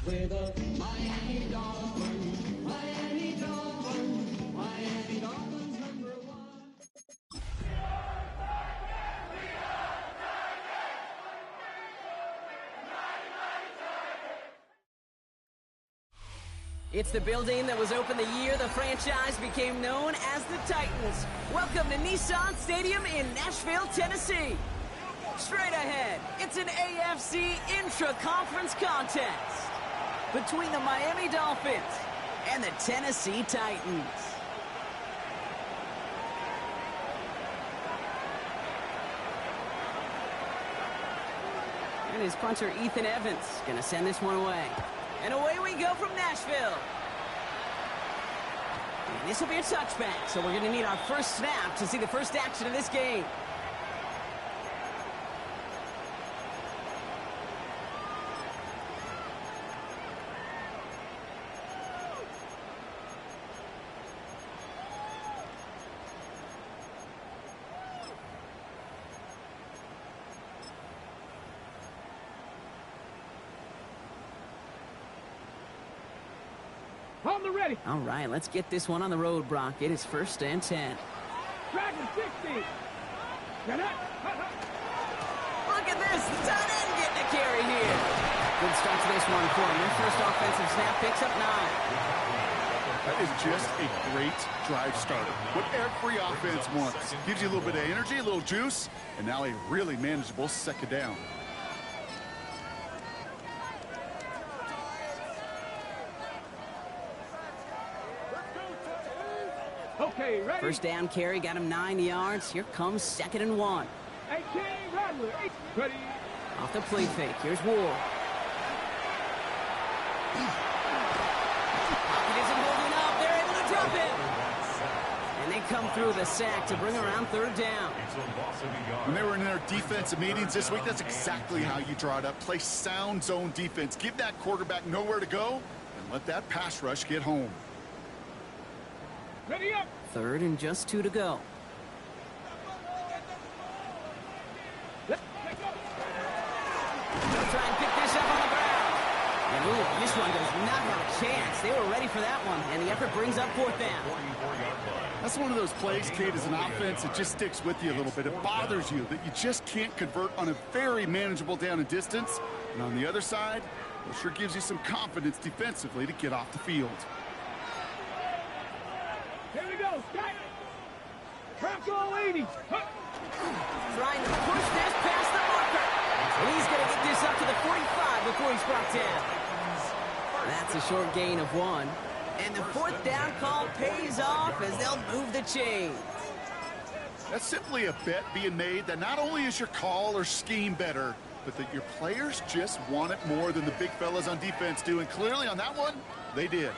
We're the Miami Dolphins, Miami Dolphins, Miami Dolphins #1. It's the building that was opened the year the franchise became known as the Titans. Welcome to Nissan Stadium in Nashville, Tennessee. Straight ahead, it's an AFC intra-conference contest between the Miami Dolphins and the Tennessee Titans. And his punter, Ethan Evans, gonna send this one away. And away we go from Nashville. And this will be a touchback, so we're going to need our first snap to see the first action of this game. On the ready. All right, let's get this one on the road, Brock. It is 1st and 10. Dragon 60. Look at this. The tight end getting a carry here. Good start to this one for him. Their first offensive snap picks up 9. That is just a great drive starter. What every offense wants. Gives you a little bit of energy, a little juice, and now a really manageable second down. Okay, ready. First down carry got him 9 yards. Here comes 2nd and 1. 18, Rattler. Ready. Off the play fake. Here's Ward. Pocket isn't holding up. They're able to drop him. And they come through the sack to bring around 3rd down. When they were in their defensive meetings this week, that's exactly how you draw it up. Play sound zone defense. Give that quarterback nowhere to go, and let that pass rush get home. Ready up. 3rd and just 2 to go. They'll try and pick this up on the ground. And ooh, this one does not have a chance. They were ready for that one, and the effort brings up 4th down. That's one of those plays, Kate, as an offense, it just sticks with you a little bit. It bothers you that you just can't convert on a very manageable down and distance. And on the other side, it sure gives you some confidence defensively to get off the field. Here we go. Bronco 80. Trying to push this past the marker. And he's going to get this up to the 45 before he's brought down. That's a short gain of 1. And the 4th down call pays off as they'll move the chains. That's simply a bet being made that not only is your call or scheme better, but that your players just want it more than the big fellas on defense do. And clearly on that one, they did.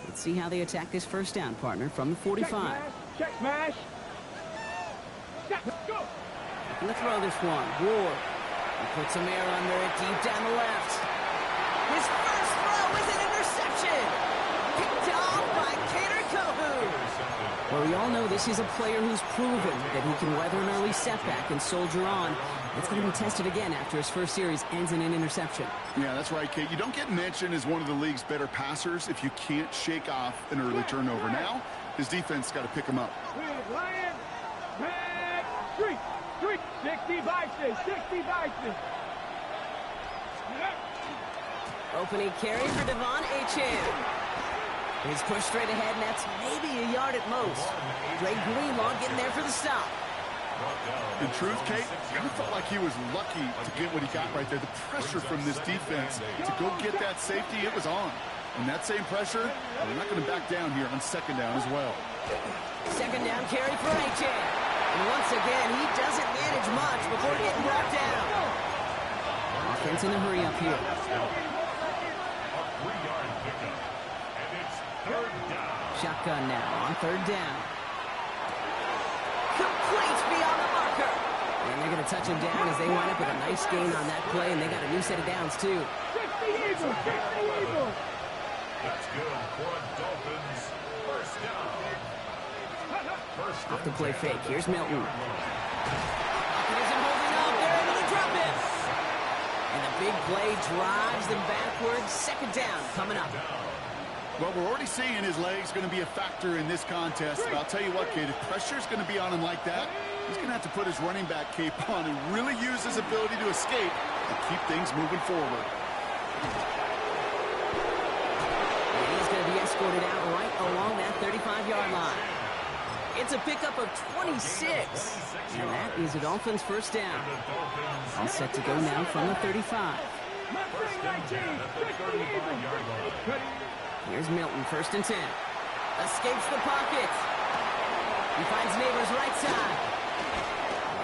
Let's see how they attack this first down, partner, from the 45. Check smash. Check. Go. Gonna throw this one. Ward. He puts some air under it deep down the left. His first throw is an interception. Picked off by Kader Kohu. Well, we all know this is a player who's proven that he can weather an early setback and soldier on. It's going to be tested again after his first series ends in an interception. Yeah, that's right, Kate. You don't get mentioned as one of the league's better passers if you can't shake off an early turnover. Now, his defense got to pick him up. With Lion. Back. Street. 60 vices. 60 vices. Opening carry for Devon Achane. He's pushed straight ahead, and that's maybe a yard at most. Dre Greenlaw getting there for the stop. In truth, Kate, I felt like he was lucky to get what he got right there. The pressure from this defense to go get that safety, it was on. And that same pressure, they're not going to back down here on 2nd down as well. 2nd down carry for Achane. And once again, he doesn't manage much before getting brought down. Offense in a hurry up here. Shotgun now on 3rd down. Complete beyond the marker. And they're going to touch him down as they wind up with a nice gain on that play, and they got a new set of downs, too. 60 Eagles. 60 Eagles. That's good for Dolphins. First down. Off the play fake. Here's Milton. He isn't holding up. They're able to drop it. And the big play drives them backwards. Second down coming up. Well, we're already seeing his legs going to be a factor in this contest. But I'll tell you what, kid, if pressure's going to be on him like that, he's going to have to put his running back cape on and really use his ability to escape and keep things moving forward. And he's going to be escorted out right along that 35-yard line. It's a pickup of 26. And that is a Dolphins first down. All set to go now from the 35. Here's Milton, first and 10. Escapes the pocket. He finds Neighbors right side.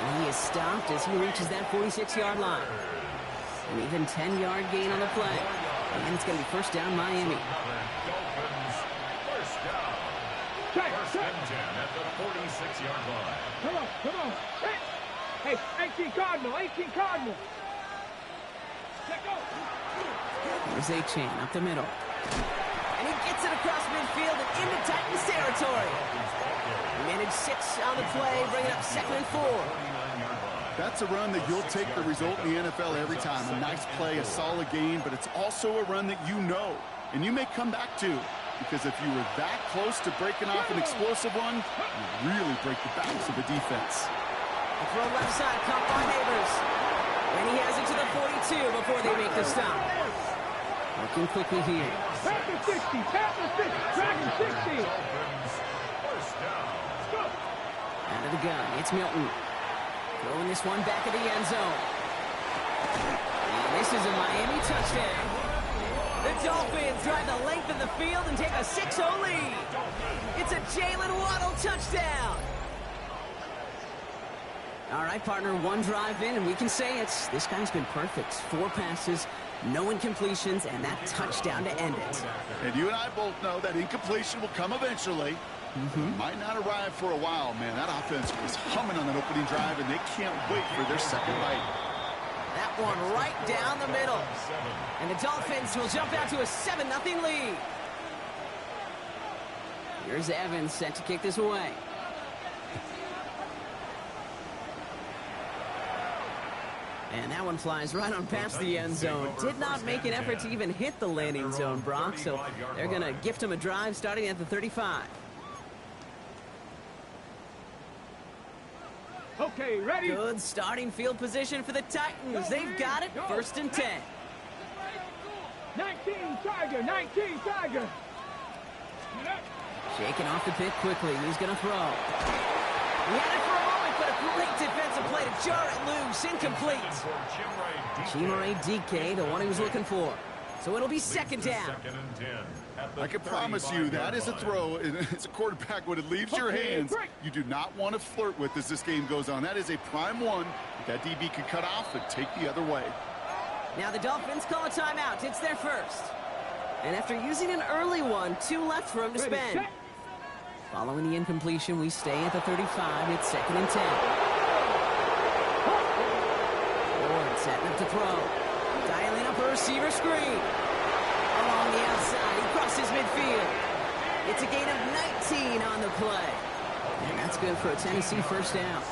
And he is stopped as he reaches that 46-yard line. An even 10-yard gain on the play. And it's going to be first down Miami. First and 10 at the 46-yard line. Come on. Hey, 18 Cardinal. Let go. Here's A-Chain up the middle. And he gets it across midfield and into Titans territory. He managed 6 on the play, bringing up 2nd and 4. That's a run that you'll take the result in the NFL every time. A nice play, a solid gain, but it's also a run that you know and you may come back to. Because if you were that close to breaking off an explosive one, you really break the backs of the defense. A throw left side, caught by Neighbors. And he has it to the 42 before they make the stop. Looking quickly here. Tap the 60. Dragon 60. Out of the gun, it's Milton. Throwing this one back at the end zone. And this is a Miami touchdown. The Dolphins drive the length of the field and take a 6-0 lead. It's a Jalen Waddle touchdown. All right, partner, one drive in, and we can say this guy's been perfect. 4 passes, no incompletions, and that touchdown to end it. And you and I both know that incompletion will come eventually. Might not arrive for a while, man. That offense was humming on that opening drive, and they can't wait for their second bite. That one right down the middle. And the Dolphins will jump out to a 7-0 lead. Here's Evans set to kick this away. And that one flies right on past the end zone. Did not make an effort to even hit the landing zone, Brock. So they're going to gift him a drive starting at the 35. Okay, ready? Good starting field position for the Titans. They've got it. First and 10. 19 Tiger. Shaking off the pick quickly. He's going to throw. He had it for a moment, but a great defensive play to jar it loose. Incomplete. Chimere DK, the one he was looking for. So it'll be second down. I can promise you that is a throw. As a quarterback, when it leaves your hands, you do not want to flirt with as this game goes on. That is a prime one that DB can cut off and take the other way. Now the Dolphins call a timeout. It's their first. And after using an early one, 2 left for him to spend. Following the incompletion, we stay at the 35. It's second and 10. Ward setting up to throw. Dialing up a receiver screen. Along the outside, he crosses midfield. It's a gain of 19 on the play. And that's good for a Tennessee first down.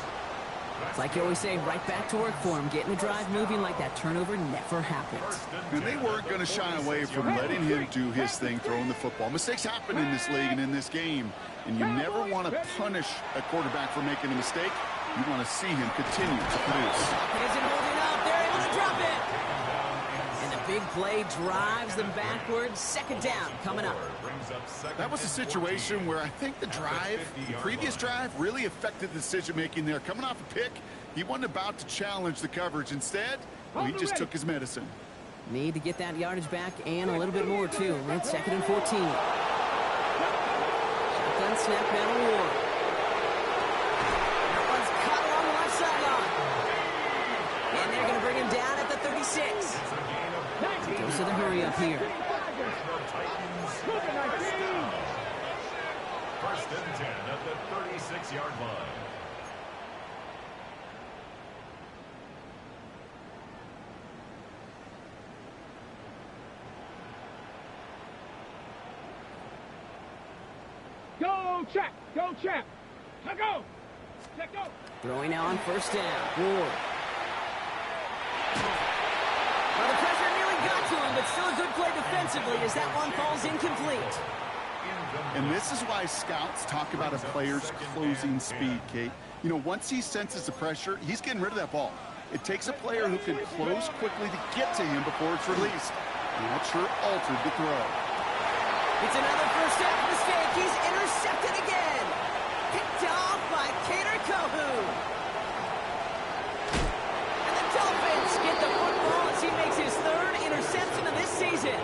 It's like you always say, right back to work for him. Getting the drive moving like that turnover never happens. And they weren't going to shy away from letting him do his thing, throwing the football. Mistakes happen in this league and in this game. And you never want to punish a quarterback for making a mistake. You want to see him continue to produce. It isn't holding up. They're able to drop it. And the big play drives them backwards. Second down coming up. That was a situation where I think the previous drive, really affected the decision-making there. Coming off a pick, he wasn't about to challenge the coverage. Instead, he just took his medicine. Need to get that yardage back and a little bit more, too. It's second and 14. Shotgun snap down to Ward. That one's caught along the left sideline. And they're going to bring him down at the 36. Goes to the hurry-up here. First and 10 at the 36-yard line. Go, check. Let go. Throwing now on first down. Ward. Well, the to him, but still a good play defensively as that one falls incomplete. And this is why scouts talk about a player's closing speed, Kate. You know, once he senses the pressure, he's getting rid of that ball. It takes a player who can close quickly to get to him before it's released. And that sure altered the throw. It's another first down mistake. He's intercepted again. Picked off by Cater Kohu. And the Dolphins get the football as he makes his third interception of this season.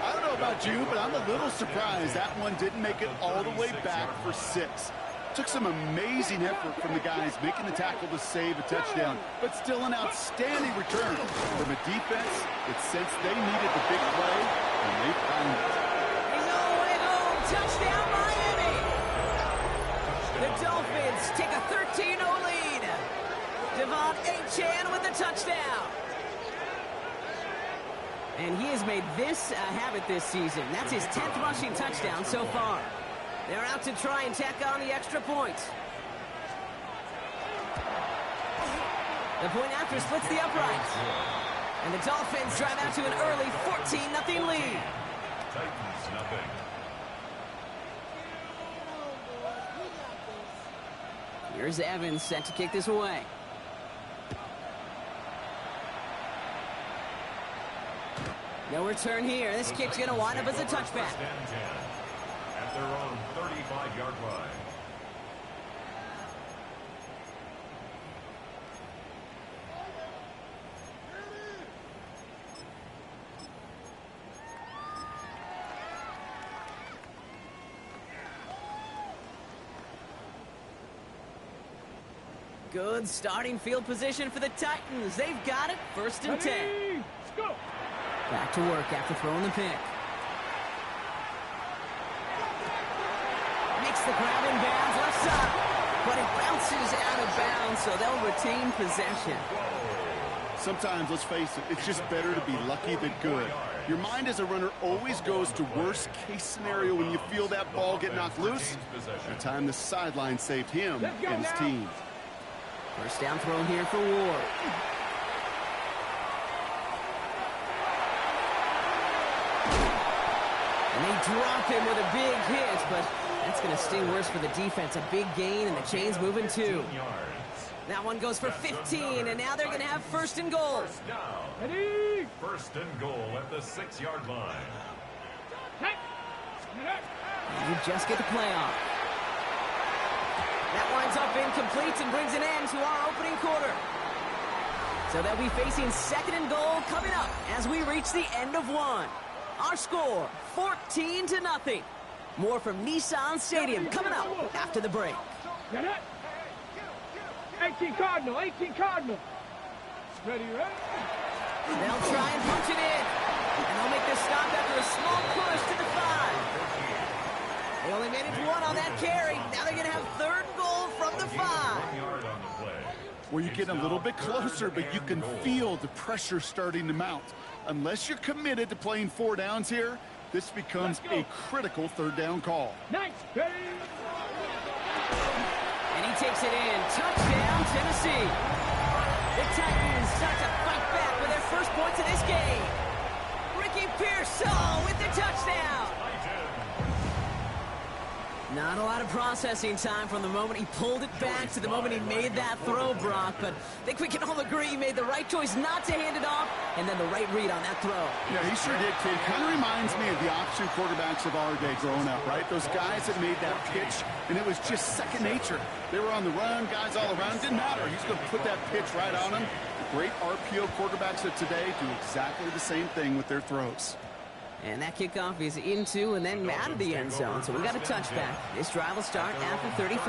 I don't know about you, but I'm a little surprised that one didn't make it all the way back for 6. Took some amazing effort from the guys making the tackle to save a touchdown, but still an outstanding return from a defense that sensed they needed the big play, and they found it. He's all the way home. Touchdown, Miami. The Dolphins take a 13-0 lead. Devon Achane with the touchdown. And he has made this a habit this season. That's his 10th rushing touchdown so far. They're out to try and tack on the extra point. The point after splits the uprights. And the Dolphins drive out to an early 14-0 lead. Titans nothing. Here's Evans set to kick this away. No return here. This kick's going to wind up as a touchback. First and 10 at their own 35-yard line. Good starting field position for the Titans. They've got it. First and 10. Let's go. Back to work after throwing the pick. Makes the grab in bounds left side. But it bounces out of bounds, so they'll retain possession. Sometimes, let's face it, it's just better to be lucky than good. Your mind as a runner always goes to worst case scenario when you feel that ball get knocked loose. The time the sideline saved him and his team. First down thrown here for Ward. And they drop him with a big hit, but that's going to sting worse for the defense. A big gain, and the chain's moving too. That one goes for 15, and now they're going to have first and goal. First down. Ready? First and goal at the 6-yard line. Hey. And you just get the play off. That winds up incomplete and brings an end to our opening quarter. So they'll be facing second and goal coming up as we reach the end of one. Our score, 14-0. More from Nissan Stadium coming up after the break. Get it. 18 Cardinal, 18 Cardinal. Ready, ready? They'll try and punch it in. And they'll make the stop after a small push to the 5. They only made it to 1 on that carry. Now they're going to have third and goal from the 5. 1 yard on the play. Where you get a little bit closer, but you can feel the pressure starting to mount. Unless you're committed to playing 4 downs here, this becomes a critical third down call. Nice. Ready? And he takes it in. Touchdown, Tennessee. The Titans start to fight back with their first points of this game. Ricky Pearsall with the touchdown. Not a lot of processing time from the moment he pulled it back to the moment he made that throw, Brock. But I think we can all agree he made the right choice not to hand it off, and then the right read on that throw. Yeah, he sure did, kid. Kind of reminds me of the option quarterbacks of our day growing up, right? Those guys that made that pitch, and it was just second nature. They were on the run, guys all around. Didn't matter. He's going to put that pitch right on him. The great RPO quarterbacks of today do exactly the same thing with their throws. And that kickoff is into and then out of the end zone. So we got a touchback. This drive will start after 35.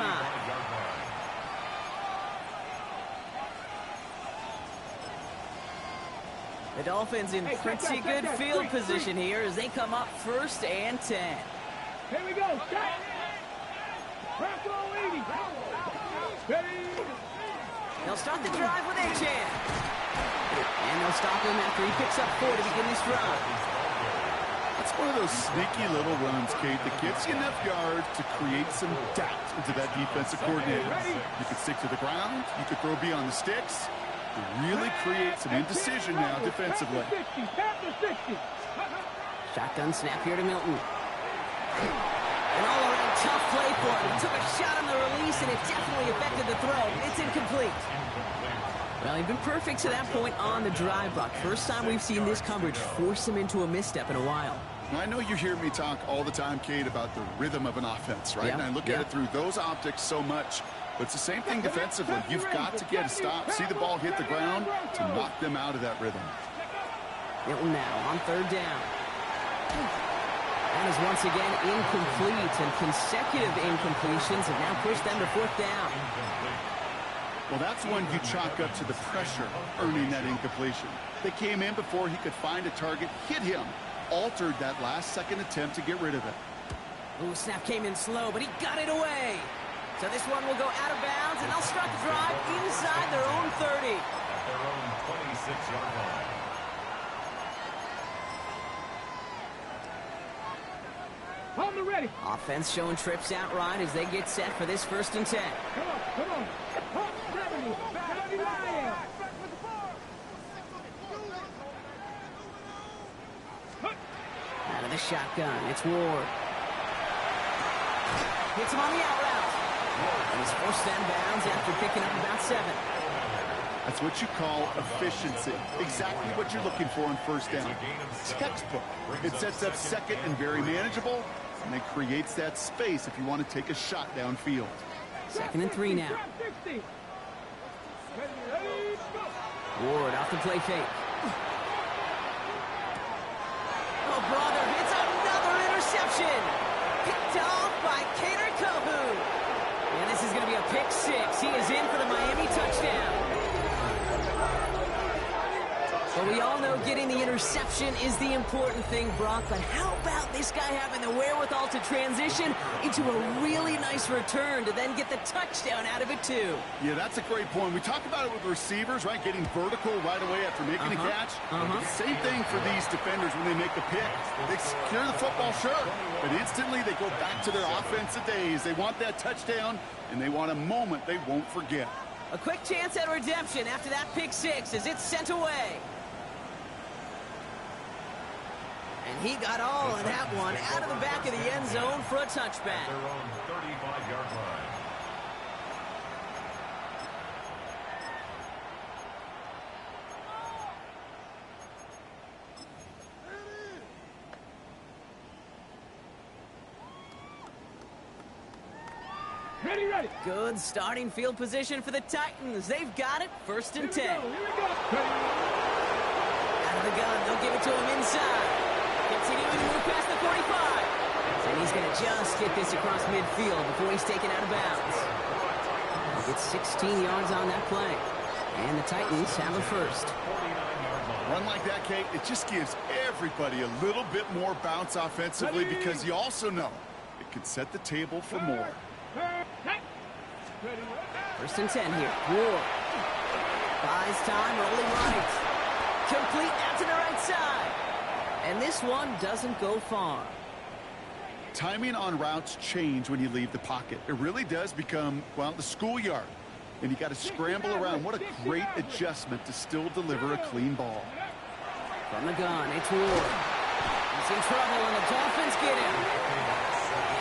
The Dolphins in pretty good field position here as they come up first and 10. Here we go. Set. Purple 80. Ready? They'll start the drive with Achane. And they'll stop him after he picks up 4 to begin this drive. That's one of those sneaky little runs, Kate, that gives you enough yards to create some doubt into that defensive coordinator. You could stick to the ground, you could throw beyond the sticks, to really create some indecision now defensively. Shotgun snap here to Milton. And all around tough play for him. He took a shot on the release, and it definitely affected the throw. It's incomplete. Well, he'd been perfect to that point on the drive, Buck. First time we've seen this coverage force him into a misstep in a while. I know you hear me talk all the time, Kate, about the rhythm of an offense, right? Yeah, And I look at it through those optics so much. But it's the same thing defensively. You've got to get a stop, see the ball hit the ground to knock them out of that rhythm. Milton now on third down. That is once again incomplete, and consecutive incompletions have now pushed them to fourth down. Well, that's one you chalk up to the pressure earning that incompletion. They came in before he could find a target, hit him, altered that last-second attempt to get rid of it. Ooh, snap came in slow, but he got it away. So this one will go out of bounds, and they'll start the drive inside their own 30. At their own 26-yard line. On the ready. Offense showing trips out right as they get set for this 1st and 10. Come on, come on. 70, 70 Lions. Out of the shotgun, it's Ward. Hits him on the out route. And he's forced down bounds after picking up about 7. That's what you call efficiency. Exactly what you're looking for on first down. Textbook. It sets up second and very manageable, and it creates that space if you want to take a shot downfield. 2nd and 3 now. Ward off the play fake. Oh, brother, it's another interception. Picked off by Cater Kohu. And this is going to be a pick 6. He is in for the Miami touchdown. Well, we all know getting the interception is the important thing, Brock, but how about this guy having the wherewithal to transition into a really nice return to then get the touchdown out of it, too? Yeah, that's a great point. We talk about it with receivers, right? Getting vertical right away after making a catch. Same thing for these defenders when they make a pick. They secure the football, sure, but instantly they go back to their offensive days. They want that touchdown, and they want a moment they won't forget. A quick chance at redemption after that pick 6 as it's sent away. And he got all of that one out of the back of the end zone for a touchback. Their own 35-yard line. Ready, ready. Good starting field position for the Titans. They've got it. 1st and 10. Here we go. Out of the gun, they'll give it to him inside. Continuing to move past the 45. And he's going to just get this across midfield before he's taken out of bounds. He gets 16 yards on that play. And the Titans have a first. Run like that, Kate, it just gives everybody a little bit more bounce offensively because you also know it can set the table for more. 1st and 10 here. Ward. Buys time, rolling right. Complete out to the right side. And this one doesn't go far. Timing on routes change when you leave the pocket. It really does become, well, the schoolyard. And you got to scramble around. What a great adjustment to still deliver a clean ball. From the gun, it's Ward. He's in trouble, and the Dolphins get him.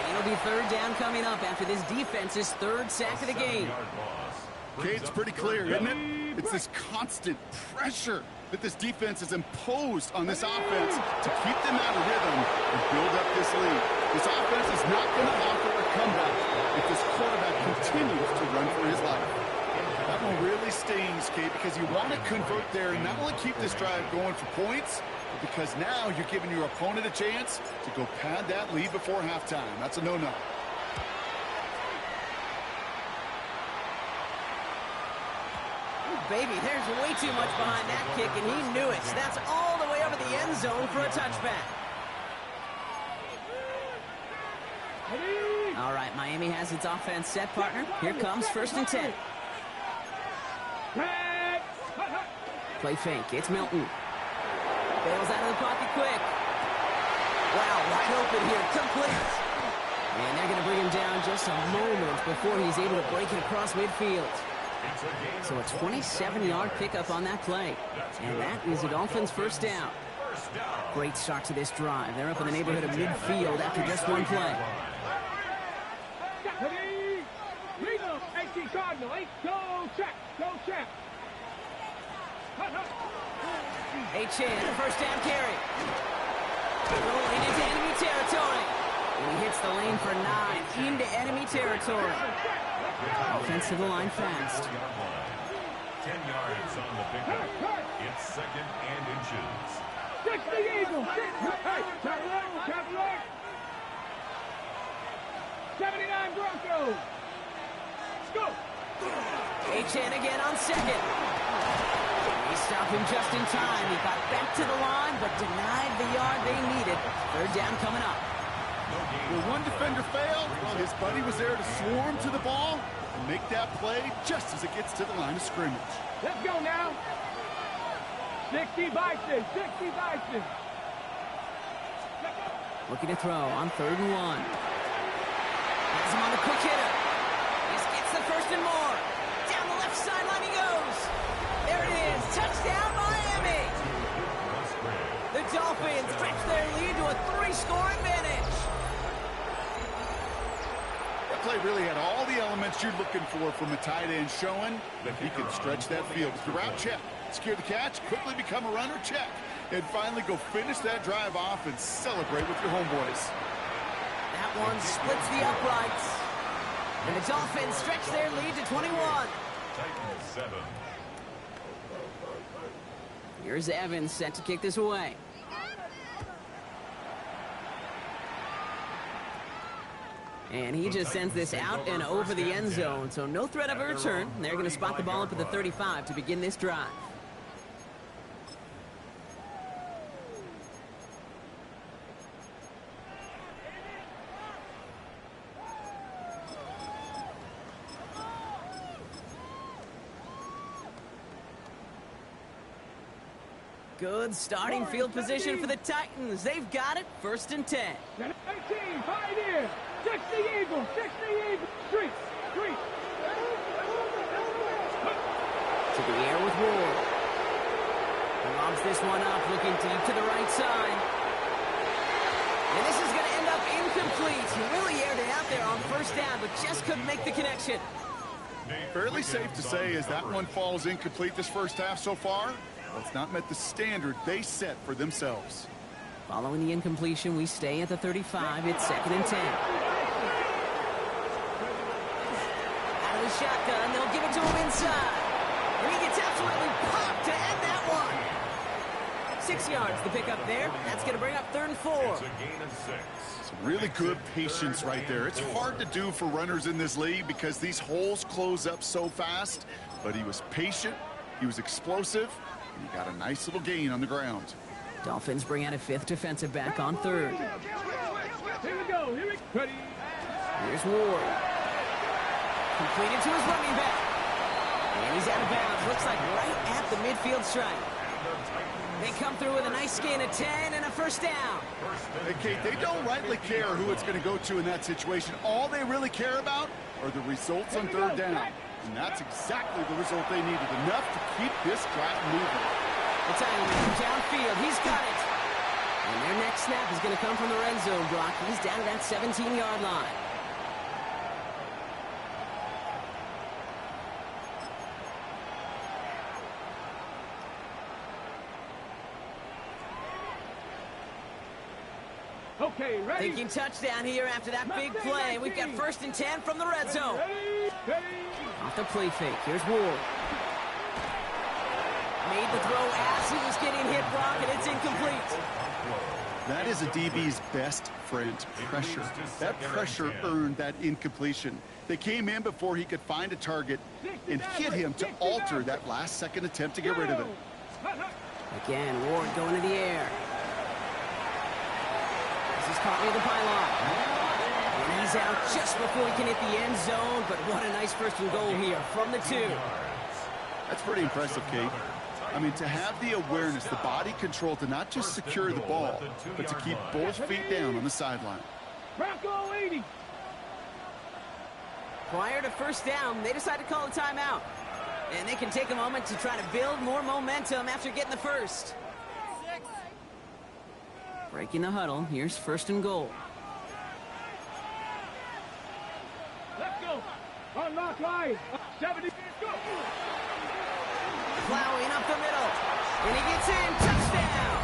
And it'll be 3rd down coming up after this defense's 3rd sack of the game. Okay, it's pretty clear, isn't it? It's this constant pressure that this defense has imposed on this offense to keep them out of rhythm and build up this lead. This offense is not going to offer a comeback if this quarterback continues to run for his life. That one really stings, Kate, because you want to convert there and not only keep this drive going for points, but because now you're giving your opponent a chance to go pad that lead before halftime. That's a no-no. Baby, there's way too much behind that kick, and he knew it. So that's all the way over the end zone for a touchback. All right, Miami has its offense set, partner. Here comes 1st and 10. Play fake. It's Milton. Bails out of the pocket quick. Wow, wide open here. Complete. And they're going to bring him down just a moment before he's able to break it across midfield. So a 27-yard pickup on that play. And that is the Dolphins' first down. Great start to this drive. They're up in the neighborhood of midfield after just one play. Chan, first down carry. Rolling into enemy territory. And he hits the lane for 9 into enemy territory. Offensive line fast. 10 yards on the pickup. It's second and inches. 60 Eagles. Hey, traveler. 79 Broncos. Let's go. Chan again on second. They stop him just in time. He got back to the line, but denied the yard they needed. Third down coming up. Where one defender failed, well, his buddy was there to swarm to the ball and make that play just as it gets to the line of scrimmage. Let's go now. 60 Bison. Looking to throw on 3rd and 1. Has him on the quick hitter. This gets the first and more. Down the left sideline he goes. There it is. Touchdown, Miami. The Dolphins stretch their lead to a 3-score advantage. That play really had all the elements you're looking for from a tight end, showing that he can stretch that field with the route check, secure the catch, quickly become a runner, check, and finally go finish that drive off and celebrate with your homeboys. That one splits the uprights. And the Dolphins stretch their lead to 21. Titans 7. Here's Evans set to kick this away. And he just sends this out and over the end zone, so no threat of a return. They're going to spot the ball up at the 35 to begin this drive. Good starting field position for the Titans. They've got it, 1st and 10. 18, Pioneer. 60 Eagles. Street. To the air with Ward. He lobs this one up, looking deep to the right side. And this is going to end up incomplete. He really aired it out there on 1st down, but just couldn't make the connection. Fairly safe to say as that one falls incomplete this first half so far. Well, it's not met the standard they set for themselves. Following the incompletion, we stay at the 35. It's 2nd and 10. Out of the shotgun, they'll give it to him inside. And he gets absolutely popped to end that one. 6 yards, the pickup there. That's going to bring up 3rd and 4. It's a gain of 6. Some really good patience right there. It's hard to do for runners in this league because these holes close up so fast. But he was patient, he was explosive, and he got a nice little gain on the ground. Dolphins bring out a 5th defensive back on 3rd. Here we go. Ready. Here's Ward. Completed to his running back. And he's out of bounds. Looks like right at the midfield stripe. They come through with a nice gain of 10 and a 1st down. Hey, Kate, they don't rightly care who it's going to go to in that situation. All they really care about are the results on 3rd down. And that's exactly the result they needed. Enough to keep this drive moving. The tight end downfield. He's got it. And their next snap is going to come from the red zone block. He's down to that 17-yard line. Okay, ready. Thinking touchdown here after that big play. We've got 1st and 10 from the red zone. Ready. Off the play fake. Here's Ward. Made the throw as he was getting hit, Brock, and it's incomplete. That is a DB's best friend, pressure. That pressure earned that incompletion. They came in before he could find a target and hit him to alter that last-second attempt to get rid of it. Again, Ward going to the air. This is caught near the pylon. And he's out just before he can hit the end zone, but what a nice 1st and goal here from the 2. That's pretty impressive, Kate. I mean, to have the awareness, the body control to not just secure the ball, but to keep both feet down on the sideline. Bronco 80. Prior to first down, they decide to call a timeout. And they can take a moment to try to build more momentum after getting the first. Breaking the huddle, here's first and goal. Let's go. Unlock line. 70. Let's go. Plowing up the middle. And he gets in. Touchdown.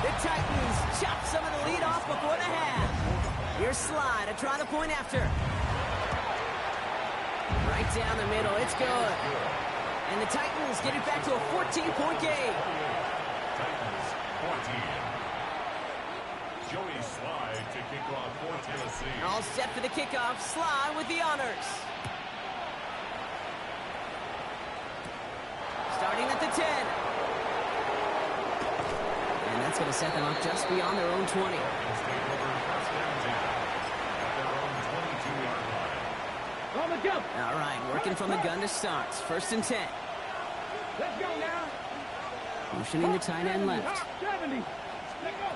The Titans chop some of the lead off before the half. Here's Sly to try the point after. Right down the middle. It's good. And the Titans get it back to a 14-point game. Titans 14. Joey Sly to kick off for Tennessee. All set for the kickoff. Sly with the honors. Starting at the 10. And that's going to set them up just beyond their own 20. Take over first down at their own 22-yard line. On the jump. All right, working from the gun to start. First and 10. Let's go now. Motioning the tight end left. 70. Let's go.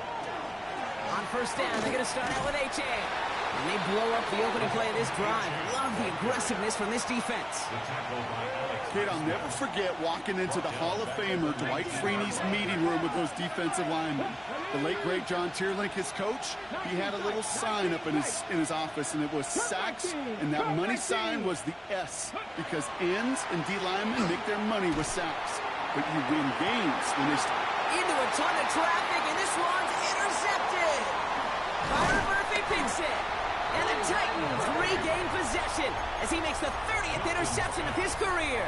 On first down, they're going to start out with H.A. And they blow up the opening play of this drive. Love the aggressiveness from this defense. The tackle by Alex. Kid, I'll never forget walking into the Hall of Famer Dwight Freeney's meeting room with those defensive linemen. The late, great John Tierlink, his coach, he had a little sign up in his office, and it was sacks, and that money sign was the S, because ends and D linemen make their money with sacks. But you win games when they start. Into a ton of traffic, and this one's intercepted. Byron Murphy picks it. And the Titans regain possession as he makes the 30th interception of his career.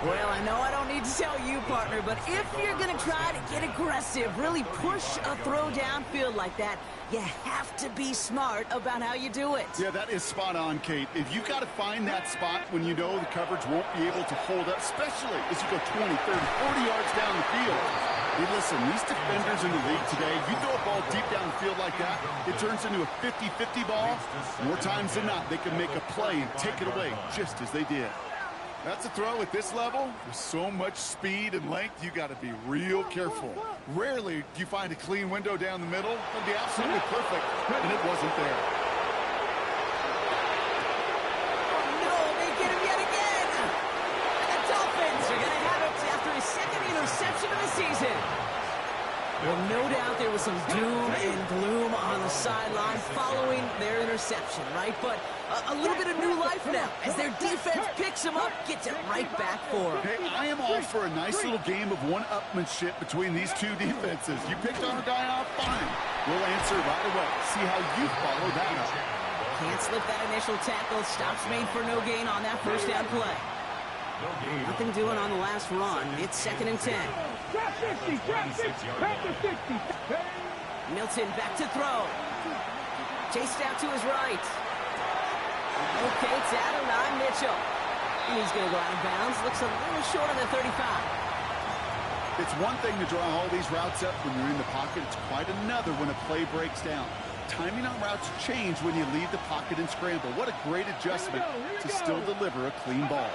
Well, I know I don't need to tell you, partner, but if you're going to try to get aggressive, really push a throw downfield like that, you have to be smart about how you do it. Yeah, that is spot on, Kate. If you got to find that spot when you know the coverage won't be able to hold up, especially as you go 20, 30, 40 yards down the field. Hey, listen, these defenders in the league today, you throw a ball deep down the field like that, it turns into a 50-50 ball. More times than not, they can make a play and take it away just as they did. That's a throw at this level. With so much speed and length, you got to be real careful. Rarely do you find a clean window down the middle. It'd be absolutely perfect, and it wasn't there. No, they get him yet again. And the Dolphins are going to have it after his second interception of the season. Well, no doubt there was some doom and gloom on the sideline following their interception, right? But a little bit of new life now as their defense picks them up, gets it right back for them. Hey, I am all for a nice little game of one-upmanship between these two defenses. You picked on a guy off, fine. We'll answer right away. See how you follow that up. Can't slip that initial tackle. Stops made for no gain on that first down play. Nothing doing on the last run. It's second and 10. Trap 60. Trap 60. Trap to 60. Milton back to throw. Chased out to his right. Okay, it's Adonai Mitchell. And he's going to go out of bounds. Looks a little short of the 35. It's one thing to draw all these routes up when you're in the pocket. It's quite another when a play breaks down. Timing on routes change when you leave the pocket and scramble. What a great adjustment to still deliver a clean ball.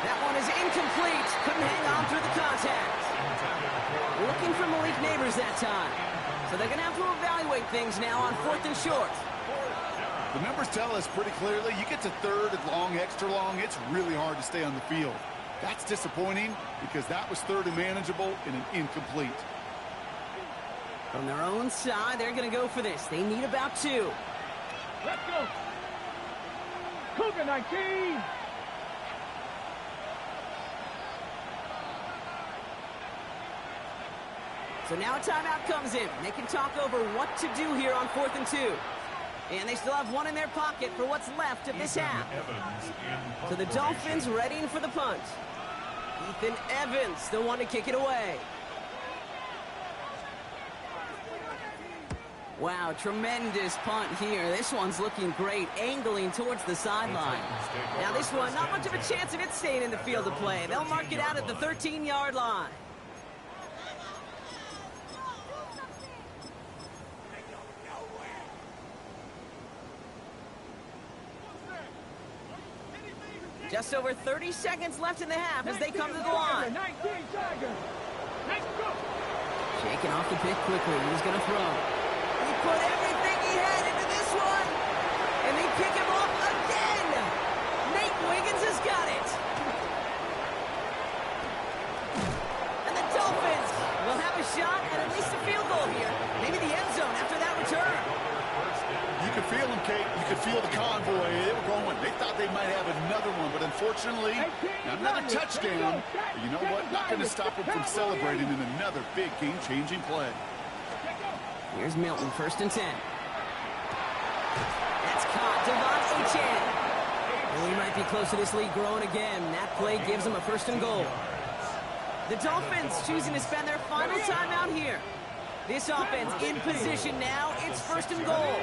That one is incomplete. Couldn't hang on through the contact. Looking for Malik Neighbors that time. So they're going to have to evaluate things now on fourth and short. The numbers tell us pretty clearly, you get to third and long, extra long, it's really hard to stay on the field. That's disappointing because that was third and manageable and an incomplete. From their own side, they're going to go for this. They need about 2. Let's go. Cougar 19. So now a timeout comes in. They can talk over what to do here on fourth and 2. And they still have one in their pocket for what's left of this half. So the Dolphins readying for the punt. Ethan Evans, the one to kick it away. Wow, tremendous punt here. This one's looking great, angling towards the sideline. Now this one, not much of a chance of it staying in the field of play. They'll mark it out at the 13-yard line. Just over 30 seconds left in the half as they come to the line. 19 Tiger. Let's go. Shaking off the pick quickly. He's going to throw. He put everything he ahead into this one. And they pick him off again. Nate Wiggins has got it. And the Dolphins will have a shot at least a field goal here. Maybe the end zone after that return. You could feel them, Kate. You could feel the convoy. They were going. They thought they might have another one, but unfortunately, not another touchdown. But you know what? Not going to stop them from celebrating in another big game-changing play. Here's Milton, 1st and 10. That's caught. Devon Achane. We might be close to this lead growing again. That play gives them a 1st and goal. The Dolphins choosing to spend their final time out here. This offense in position now. It's 1st and goal.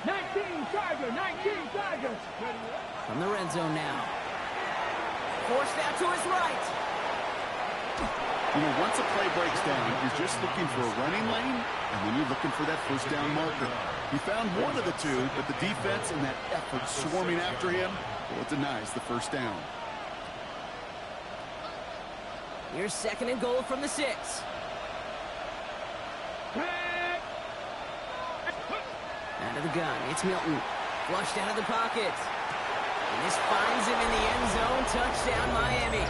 19 Tigers, 19 Tigers. From the red zone now. Forced out to his right. You know, once a play breaks down, you're just looking for a running lane, and then you're looking for that 1st down marker. He found one of the two, but the defense and that effort swarming after him, well, it denies the 1st down. Here's 2nd and goal from the 6. Out of the gun, it's Milton. Flushed out of the pocket. And this finds him in the end zone. Touchdown, Miami.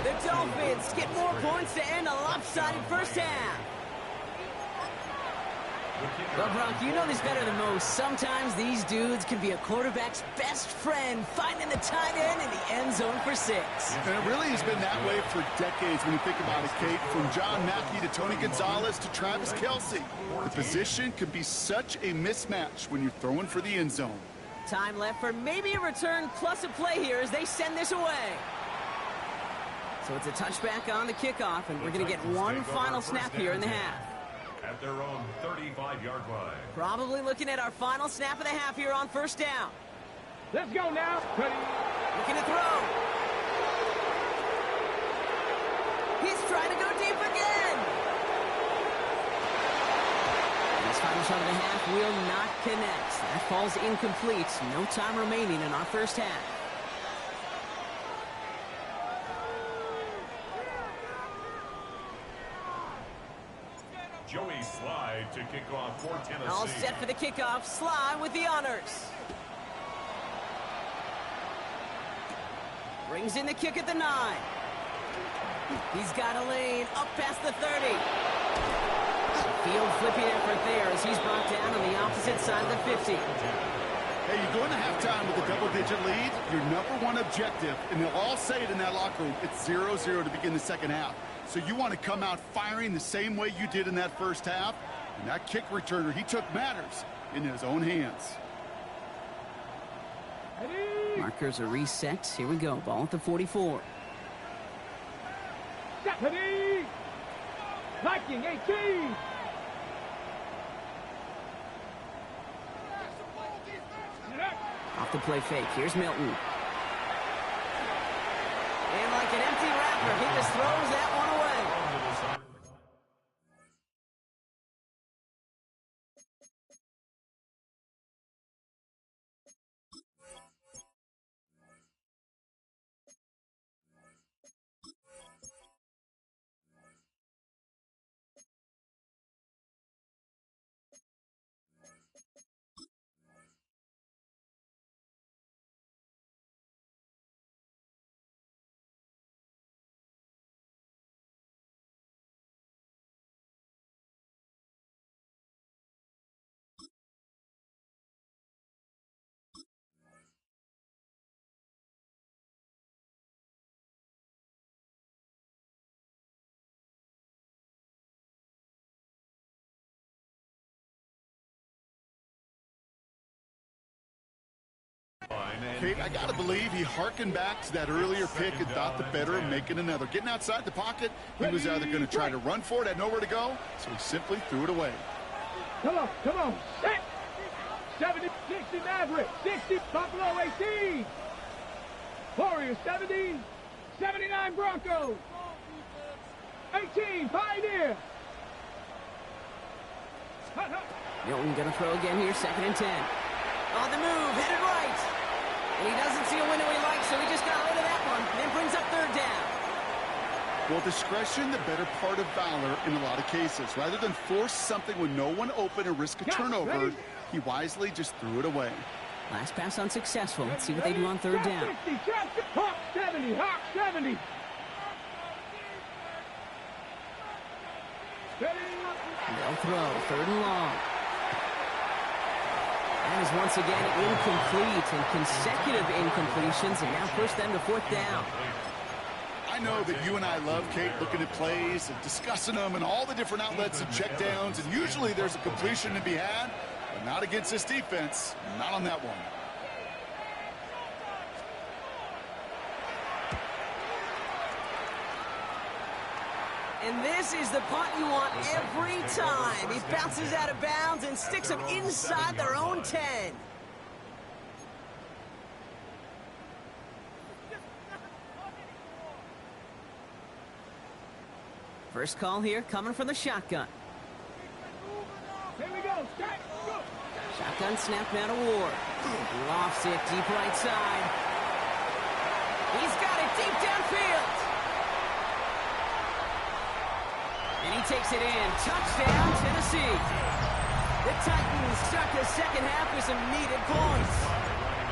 The Dolphins get more points to end a lopsided 1st half. Well, Bronk, you know this better than most. Sometimes these dudes can be a quarterback's best friend, finding the tight end in the end zone for 6. And it really has been that way for decades when you think about it, Kate. From John Mackey to Tony Gonzalez to Travis Kelce. The position can be such a mismatch when you're throwing for the end zone. Time left for maybe a return plus a play here as they send this away. So it's a touchback on the kickoff, and we're going to get one final snap here in the half. At their own 35-yard line. Probably looking at our final snap of the half here on 1st down. Let's go now. Looking to throw. He's trying to go deep again. This final shot of the half will not connect. That falls incomplete. No time remaining in our 1st half. Joey Slide to kick off for Tennessee. All set for the kickoff. Sly with the honors. Brings in the kick at the 9. He's got a lane up past the 30. Field flipping effort there as he's brought down on the opposite side of the 50. Hey, you go into halftime with a double-digit lead, your #1 objective, and they'll all say it in that locker room, it's 0-0 to begin the 2nd half. So you want to come out firing the same way you did in that 1st half. And that kick returner, he took matters in his own hands. Markers are reset. Here we go. Ball at the 44. Stephanie! Viking 18! Off the play fake. Here's Milton. And like an empty wrapper, he just throws that one away. Kate, I got to believe he hearkened back to that earlier pick and thought the better of making another. Getting outside the pocket, he was either going to try to run for it, had nowhere to go, so he simply threw it away. Come on, set! 70, 60 Maverick, 60 Buffalo 18! Warriors 70, 79 Broncos, 18 Pioneer! Milton gonna throw again here, 2nd and 10. On the move, headed right. And he doesn't see a window he likes, so he just got rid of that one. And then brings up 3rd down. Well, discretion, the better part of valor in a lot of cases. Rather than force something with no one open and risk a turnover, he wisely just threw it away. Last pass unsuccessful. Let's see what they do on third down. Hawk 70, Hawk 70. They'll throw, third and long. That is once again incomplete, and consecutive incompletions, and now push them to fourth down. I know that you and I love, Kate, looking at plays and discussing them and all the different outlets and checkdowns, and usually there's a completion to be had, but not against this defense, not on that one. And this is the punt you want every time. He bounces out of bounds and sticks them inside their own 10. First call here coming from the shotgun. Here we go. Go. Shotgun snap now to Ward. Lofts it deep right side. He's got it deep downfield. And he takes it in. Touchdown, Tennessee. The Titans start the second half with some needed points.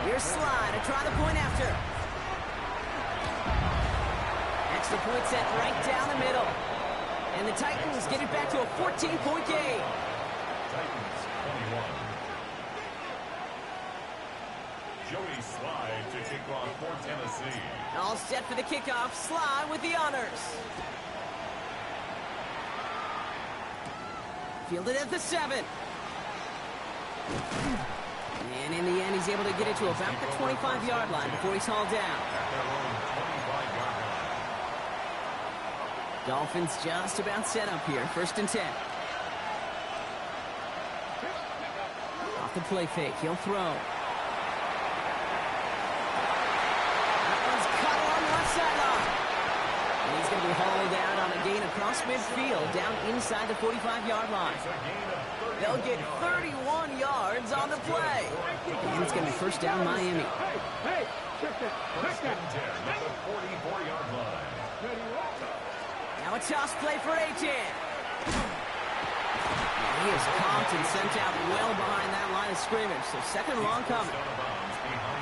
Here's Sly to try the point after. Extra point set right down the middle. And the Titans get it back to a 14-point game. Titans 21. Joey Sly to kick off for Tennessee. All set for the kickoff. Sly with the honors. Fielded at the 7. And in the end, he's able to get it to about the 25-yard line before he's hauled down. At their own 25-yard line. Dolphins just about set up here. First and 10. Off the play fake. He'll throw. That one's cut along the left sideline. And he's going to be hauled out on a gain across midfield, down inside the 45-yard line. It's a gain of 30. They'll get 31 yards on the play. And it's going to be first down Miami. Hey, check that. First and 10 at the 44-yard line. Now a toss play for Achane. He is comped and sent out well behind that line of scrimmage. So second and long coming.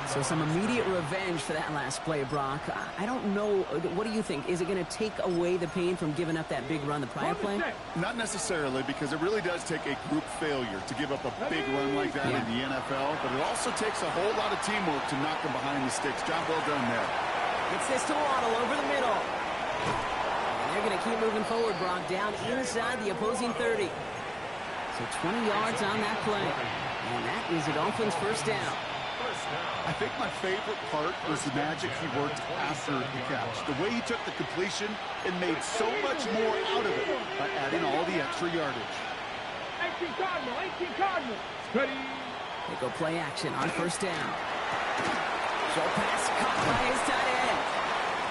So some immediate revenge for that last play, Brock. I don't know. What do you think? Is it going to take away the pain from giving up that big run the prior play? Not necessarily, because it really does take a group failure to give up a big run like that in the NFL, but it also takes a whole lot of teamwork to knock them behind the sticks. Job well done there. It's this to Waddle over the middle. And they're going to keep moving forward, Brock, down inside the opposing 30. So 20 yards on that play. And that is a Dolphins first down. I think my favorite part was the magic he worked after the catch. The way he took the completion and made so much more out of it by adding all the extra yardage. 18 Cardinal. Ready. They go play action on first down. Short pass caught by his tight end.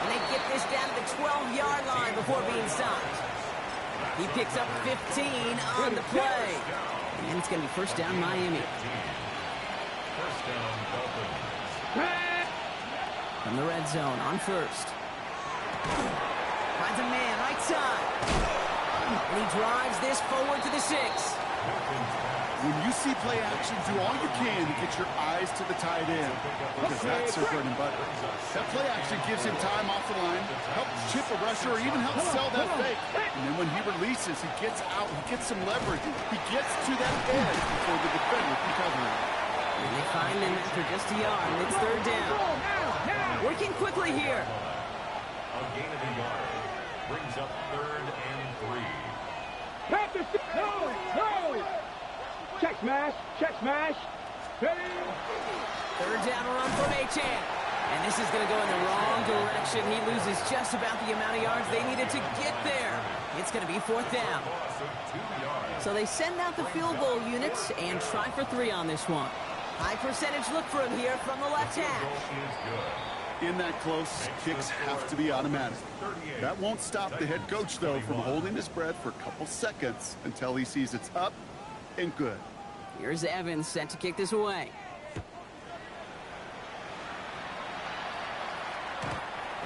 And they get this down to the 12-yard line before being stopped. He picks up 15 on the play. And it's going to be first down Miami. First down, Dolphins. From the red zone on first. Finds a man right side. And he drives this forward to the 6. When you see play action, do all you can to get your eyes to the tight end, because that's their bread and butter. That play action gives him time off the line, helps chip a rusher, or even helps sell that fake. And then when he releases, he gets out, he gets some leverage. He gets to that edge before the defender can cover him. And they find him after just a yard. And it's third down. Working quickly here. A gain of a yard. Brings up 3rd and 3. No. Check smash. Ready. Third down run from Achane. And this is going to go in the wrong direction. He loses just about the amount of yards they needed to get there. It's going to be fourth down. Loss of 2 yards. So they send out the field goal units and try for 3 on this one. High percentage look for him here from the left hash. Goal is good. In that close, kicks have to be automatic. That won't stop the head coach, though, from holding his breath for a couple seconds until he sees it's up and good. Here's Evans set to kick this away.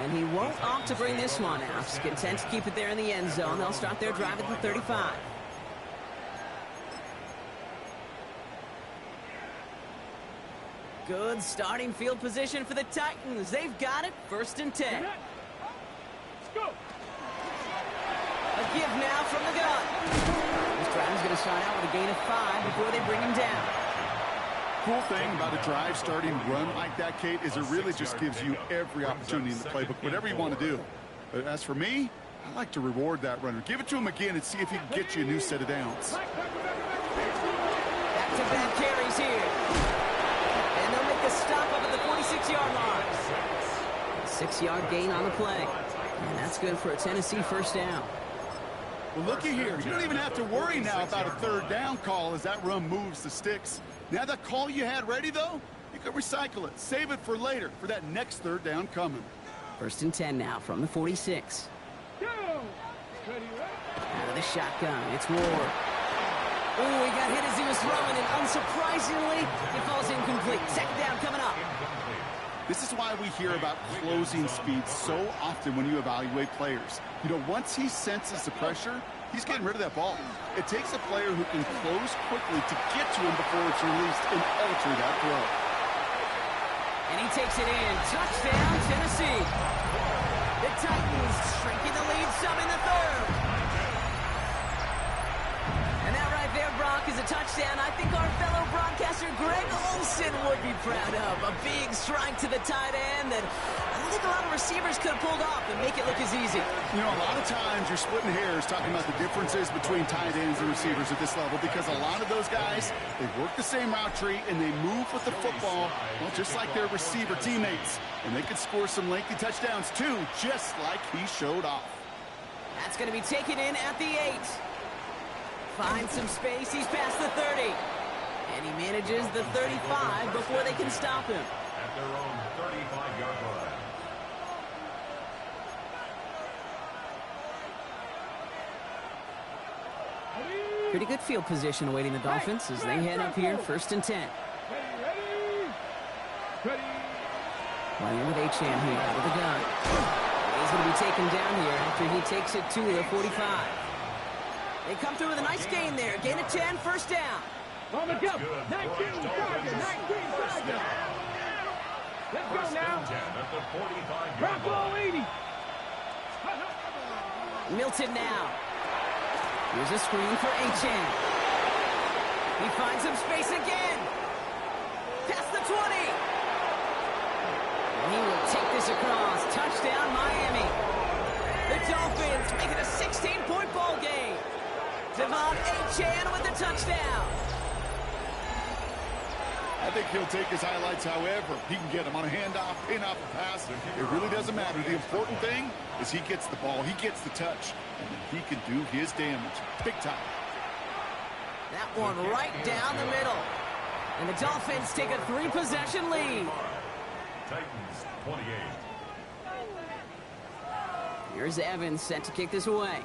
And he won't opt to bring this one out. He's content to keep it there in the end zone. They'll start their drive at the 35. Good starting field position for the Titans. They've got it, 1st and 10. Let's go. A give now from the gun. This drive is going to start out with a gain of 5 before they bring him down. Cool thing about a drive starting run like that, Kate, is it really just gives you every opportunity in the playbook, whatever you want to do. But as for me, I like to reward that runner. Give it to him again and see if he can get you a new set of downs. Back-to-back carries here. And they'll make the stop up at the 46-yard line. 6-yard gain on the play. And that's good for a Tennessee 1st down. Well, looky here. You don't even have to worry now about a 3rd down call as that run moves the sticks. Now that call you had ready, though, you can recycle it. Save it for later for that next 3rd down coming. 1st and 10 now from the 46. Go. Ready, Out of the shotgun, it's Ward. Ooh, he got hit as he was throwing, and unsurprisingly, it falls incomplete. 2nd down coming up. This is why we hear about closing speed so often when you evaluate players. You know, once he senses the pressure, he's getting rid of that ball. It takes a player who can close quickly to get to him before it's released and alter that throw. And he takes it in. Touchdown, Tennessee. The Titans shrinking the lead some in the 3rd. And that right there, Brock, is a touchdown I think our fellow broadcaster Greg Olson would be proud of. A big strike to the tight end that I don't think a lot of receivers could have pulled off and make it look as easy. You know, a lot of times you're splitting hairs talking about the differences between tight ends and receivers at this level because a lot of those guys, they work the same route tree and they move with the football, well, just like their receiver teammates. And they could score some lengthy touchdowns too, just like he showed off. That's going to be taken in at the 8. Finds some space. He's past the 30. And he manages the 35 before they can stop him. At their own 35-yard line. Pretty good field position awaiting the Dolphins as they head up here, 1st and 10. Ready. Playing with Achane here out of the gun. He's going to be taken down here after he takes it to the 45. They come through with a nice gain there. Gain of 10, 1st down. On the jump. 19 target. 19 target. Let's go now. 10 at the 45-yard Drop ball line. 80. Milton now. Here's a screen for Achane. He finds some space again. Past the 20. And he will take this across. Touchdown, Miami. The Dolphins make it a 16-point ball game. Devon Achane with the touchdown. I think he'll take his highlights however he can get them on a handoff, pin off a pass. It really doesn't matter. The important thing is he gets the ball, he gets the touch, and then he can do his damage. Big time. That one right down the middle. And the Dolphins take a 3-possession lead. Titans 28. Here's Evans set to kick this away.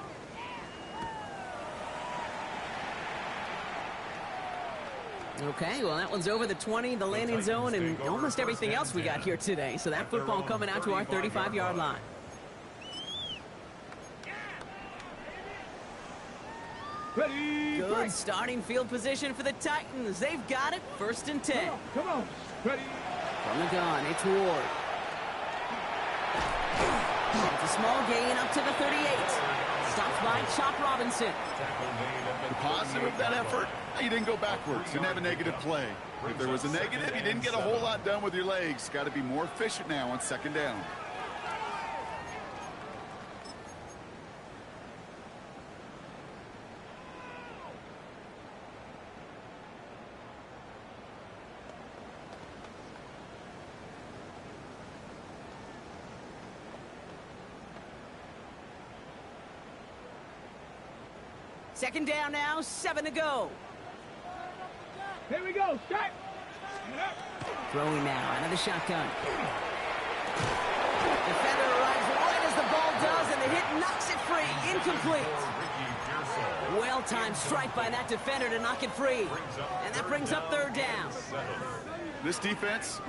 Okay, well, that one's over the 20, the landing zone, and almost everything else we got here today. So that football coming out to our 35-yard line. Ready. Good starting field position for the Titans. They've got it, 1st and 10. Come on. Ready. From the gun, it's Ward. It's a small gain up to the 38. Stopped by Chop Robinson. The positive of that effort, you didn't go backwards, didn't have a negative play. If there was a negative, you didn't get a whole lot done with your legs. Got to be more efficient now on 2nd down. Second down now, 7 to go. Here we go. Start. Throwing now, out of the shotgun. Defender arrives right as the ball does, and the hit knocks it free. Incomplete. Well-timed strike by that defender to knock it free. And that brings up 3rd down. This defense,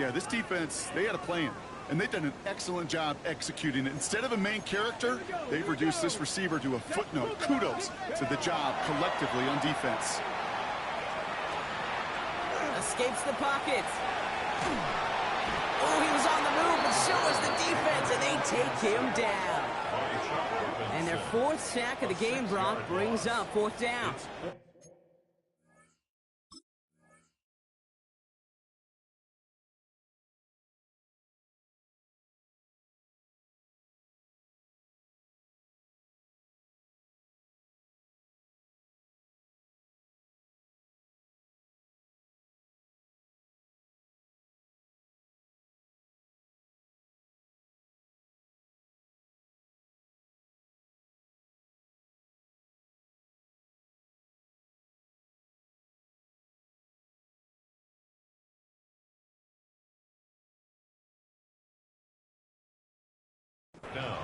they had a plan. And they've done an excellent job executing it. Instead of a main character, they've reduced this receiver to a footnote. Kudos to the job collectively on defense. Escapes the pocket. Oh, he was on the move, but so was the defense, and they take him down. And their fourth sack of the game, Brock, brings up fourth down.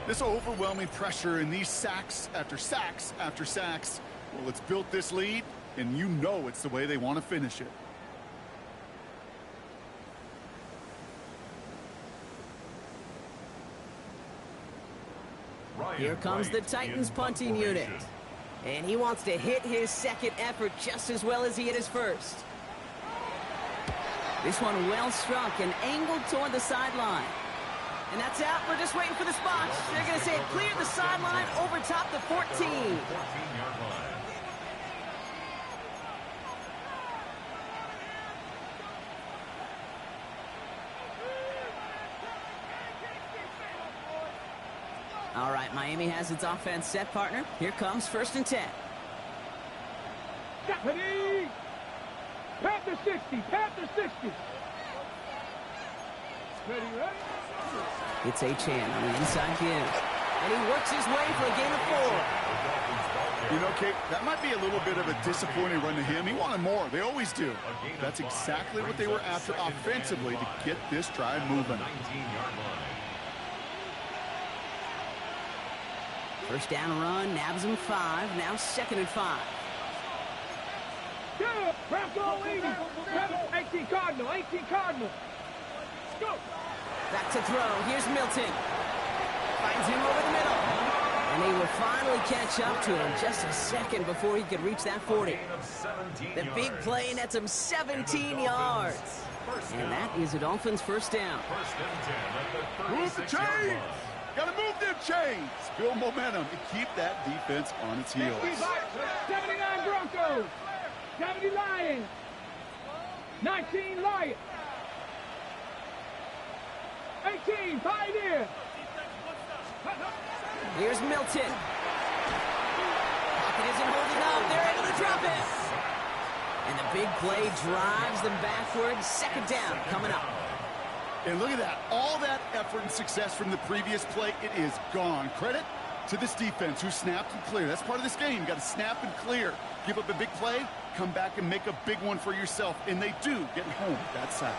This overwhelming pressure and these sacks after sacks after sacks, well, it's built this lead, and you know it's the way they want to finish it. Here comes the Titans punting unit. And he wants to hit his second effort just as well as he hit his first. This one well struck and angled toward the sideline. And that's out. We're just waiting for the spot. They're going to say it cleared the sideline over top the 14. 14-yard line. All right, Miami has its offense set, partner. Here comes 1st and 10. Stephanie! Panther 60, Panther 60. Ready, ready? It's Achane on the inside give. And he works his way for a gain of 4. You know, Kate, that might be a little bit of a disappointing run to him. He wanted more. They always do. That's exactly what they were after offensively to get this drive moving. 19-yard line. First down run, nabs him 5. Now 2nd and 5. Good! Bronco 80! 18 Cardinal, 18 Cardinal. Go! Back to throw. Here's Milton. Finds him over the middle. And he will finally catch up to him just a second before he could reach that 40. Gain of 17 The big yards. play nets him 17 yards. And that is a Dolphins first down. First and 10 at the Move the 36-yard chains! line. Got to move them chains! Build momentum and keep that defense on its heels. 79 Broncos! 70 Lions! 19 Lions! 18 Pioneer! Here's Milton. Pocket isn't holding up. They're able to drop it. And the big play drives them backwards. 2nd down coming up. And look at that. All that effort and success from the previous play, it is gone. Credit to this defense who snapped and cleared. That's part of this game. You got to snap and clear. Give up a big play, come back and make a big one for yourself. And they do, getting home with that sack.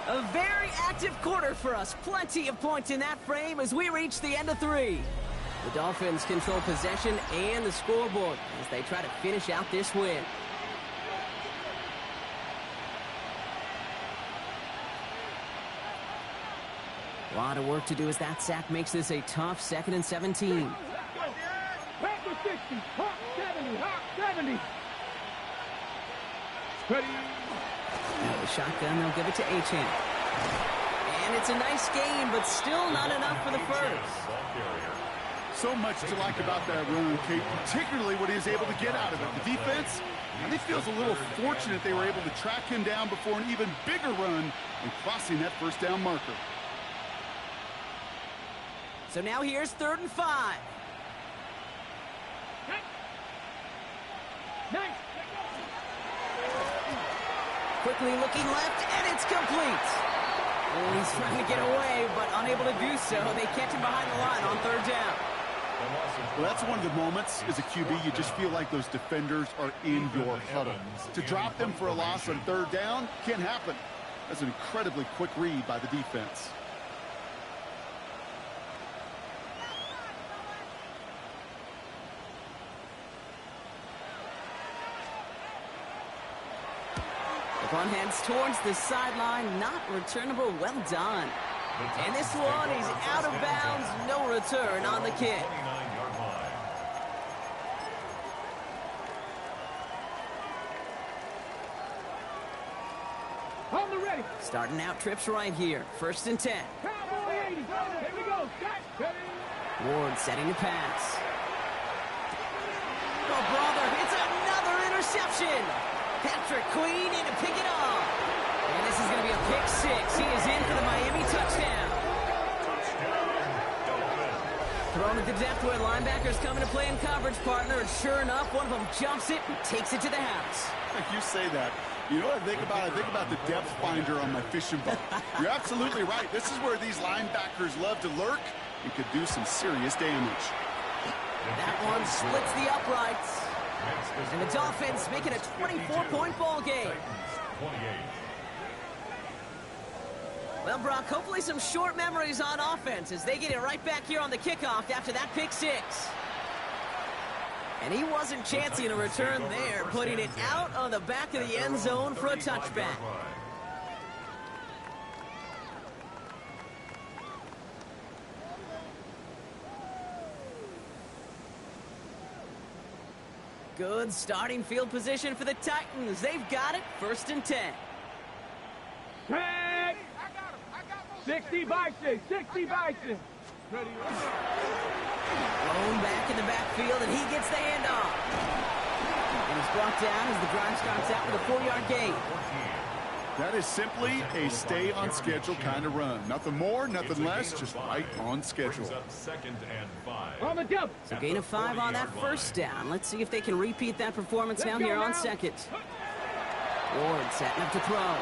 A very active quarter for us. Plenty of points in that frame as we reach the end of 3. The Dolphins control possession and the scoreboard as they try to finish out this win. A lot of work to do as that sack makes this a tough 2nd and 17. Panther 60, Hawk 70, Hawk 70. Ready? Now the shotgun, they'll give it to Achane. And it's a nice game, but still not enough for the first. Ball carrier. So much to like about that run, Kate, particularly what he was able to get out of it. The defense, I think, feels a little fortunate they were able to track him down before an even bigger run and crossing that first down marker. So now here's 3rd and 5. Nice. Quickly looking left, and it's complete. Oh, he's trying to get away, but unable to do so. They catch him behind the line on 3rd down. Well, that's one of the moments as a QB you just feel like those defenders are in your huddle. To drop them for a loss on 3rd down can't happen. That's an incredibly quick read by the defense. The Punt heads towards the sideline, not returnable. Well done. And this one is out of bounds. No return on the kick. 29-yard line. On the ready. Starting out trips right here. 1st and 10. Cowboy 80. Here we go. Set. Ward setting the pass. Oh, brother, it's another interception. Patrick Queen in to pick it off. And this is going to be a pick 6. He is in for the Miami touchdown. Thrown at the depth where linebackers come into play in coverage, partner, and sure enough, one of them jumps it and takes it to the house. You say that. You know what I think about? I think about the depth finder on my fishing boat. You're absolutely right. This is where these linebackers love to lurk and could do some serious damage. That one splits the uprights. And the Dolphins make it a 24-point ball game. 28. Well, Brock, hopefully some short memories on offense as they get it right back here on the kickoff after that pick 6. And he wasn't chancing a return there, putting it out on the back of the end zone for a touchback. Good starting field position for the Titans. They've got it, 1st and 10. Tag. 60 Bison. 60 Bison. Ready. Thrown back in the backfield, and he gets the handoff. And he's brought down as the drive starts out with a 4-yard gain. That is simply a stay-on-schedule kind of run. Nothing more, nothing less, just right on schedule. Brings up 2nd and 5. On the double. So gain of 5 on that 1st down. Let's see if they can repeat that performance now here on 2nd. Ward setting up to throw.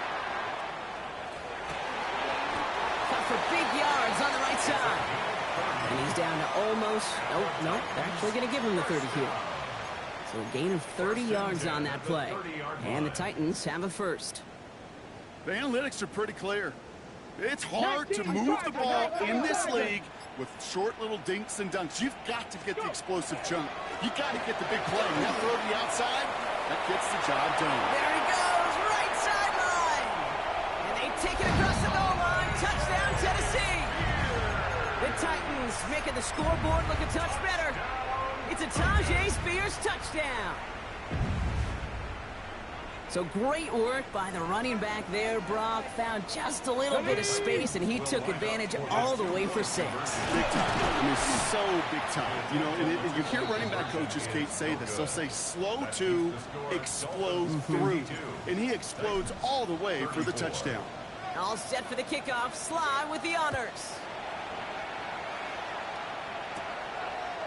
Cut for big yards on the right side. And he's down to almost, nope, they're actually going to give him the 30 here. So a gain of 30 yards on that play. And the Titans have a 1st. The analytics are pretty clear. It's hard to move the ball in this league with short little dinks and dunks. You've got to get the explosive jump. You got to get the big play. Now throw to the outside, that gets the job done. There he goes, right sideline. And they take it across the goal line. Touchdown, Tennessee. The Titans making the scoreboard look a touch better. It's a Tajay Spears touchdown. So great work by the running back there. Brock found just a little bit of space, and he took advantage all the way for 6. Big time. I mean, so big time. You know, and you hear running back coaches, Kate, say this. They'll say slow to explode through. And he explodes all the way for the touchdown. All set for the kickoff. Sly with the honors.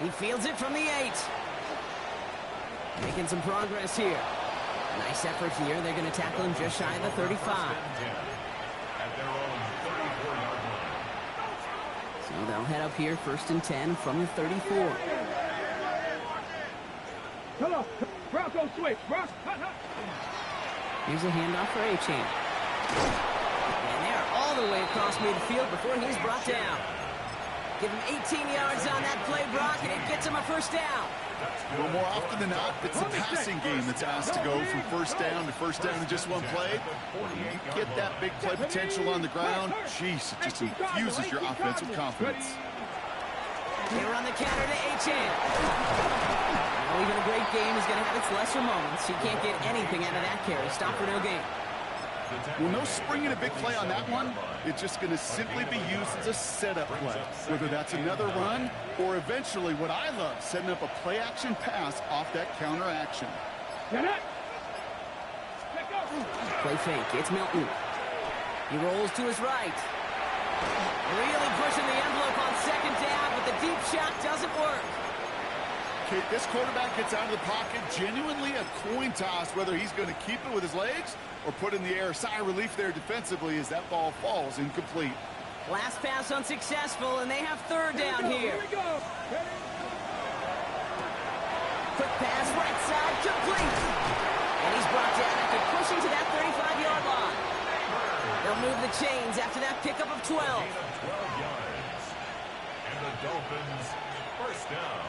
He fields it from the 8. Making some progress here. Nice effort here. They're going to tackle him just shy of the 35. At their own 34-yard line. So they'll head up here, 1st and 10 from the 34. Come on. Bronco switch. Bronco. Here's a handoff for A-Chain. And they're all the way across midfield before he's brought down. Give him 18 yards on that play, Brock, and it gets him a 1st down. Well, more often than not, it's the passing game that's asked to go from 1st down to 1st down in just one play. When you get that big play potential on the ground, jeez, it just infuses your offense with confidence. They run the counter to Achane. Now, even a great game is going to have its lesser moments. He can't get anything out of that carry. Stop for no gain. Well, no springing a big play on that one. It's just going to simply be used as a setup play. Whether that's another run or eventually what I love, setting up a play-action pass off that counter action. Play fake. It's Milton. He rolls to his right. Really pushing the envelope on 2nd down, but the deep shot doesn't work. Okay, this quarterback gets out of the pocket, genuinely a coin toss whether he's going to keep it with his legs or put in the air. Sigh of relief there defensively as that ball falls incomplete. Last pass unsuccessful, and they have 3rd down here. Quick pass, right side, complete. And he's brought down after pushing to that 35-yard line. They'll move the chains after that pickup of 12. 12 yards. And the Dolphins 1st down.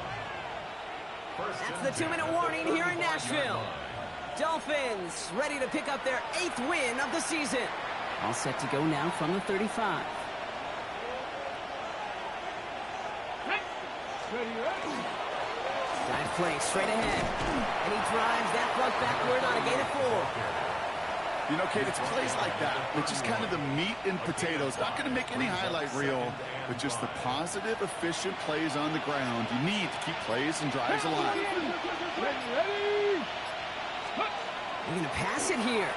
That's the 2-minute warning here in Nashville. Dolphins ready to pick up their 8th win of the season. All set to go now from the 35. Dive play straight ahead. And he drives that puck backward on a gain of 4. You know, Kate, it's plays like that. It's just kind of the meat and potatoes. Not going to make any highlight reel, but just the positive, efficient plays on the ground. You need to keep plays and drives alive. They're going to pass it here.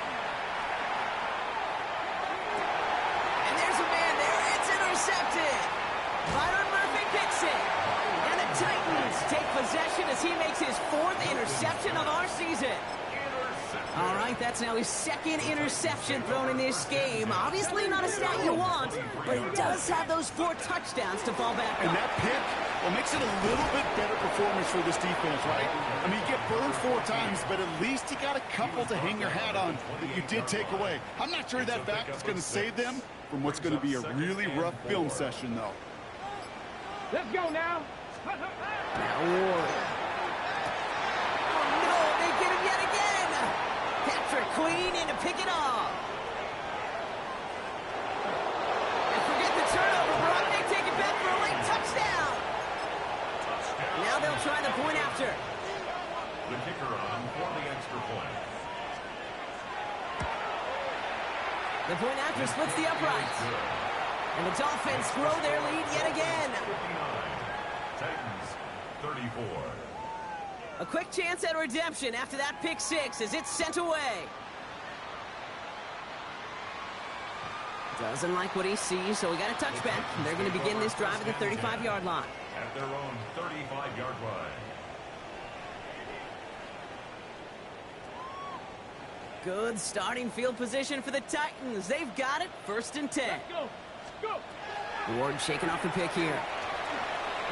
And there's a man there. It's intercepted. Byron Murphy picks it. And the Titans take possession as he makes his 4th interception of our season. All right, that's now his 2nd interception thrown in this game. Obviously not a stat you want, but he does have those 4 touchdowns to fall back on. And that pick, well, makes it a little bit better performance for this defense, right? I mean, you get burned 4 times, but at least you got a couple to hang your hat on that you did take away. I'm not sure that back is going to save them from what's going to be a really rough film session, though. Let's go now. Now Ward. Oh, no, they get him yet again. Patrick Queen in to pick it off. And forget the turnover. Brock may take it back for a late touchdown. Now they'll try the point after. The kicker on for the extra point. The point after splits the uprights. And the Dolphins grow their lead yet again. 59. Titans 34. A quick chance at redemption after that pick 6 as it's sent away. Doesn't like what he sees, so we got a touchback. They're going to begin this drive at the 35-yard line. At their own 35-yard line. Good starting field position for the Titans. They've got it, 1st and 10. Go. Go. Ward shaking off the pick here.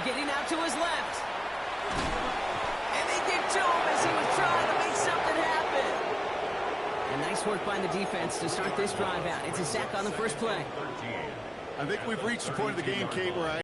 Getting out to his left. And they did to him as he was trying to make something happen. And nice work by the defense to start this drive out. It's a sack on the first play. I think we've reached the point of the game, Kate, where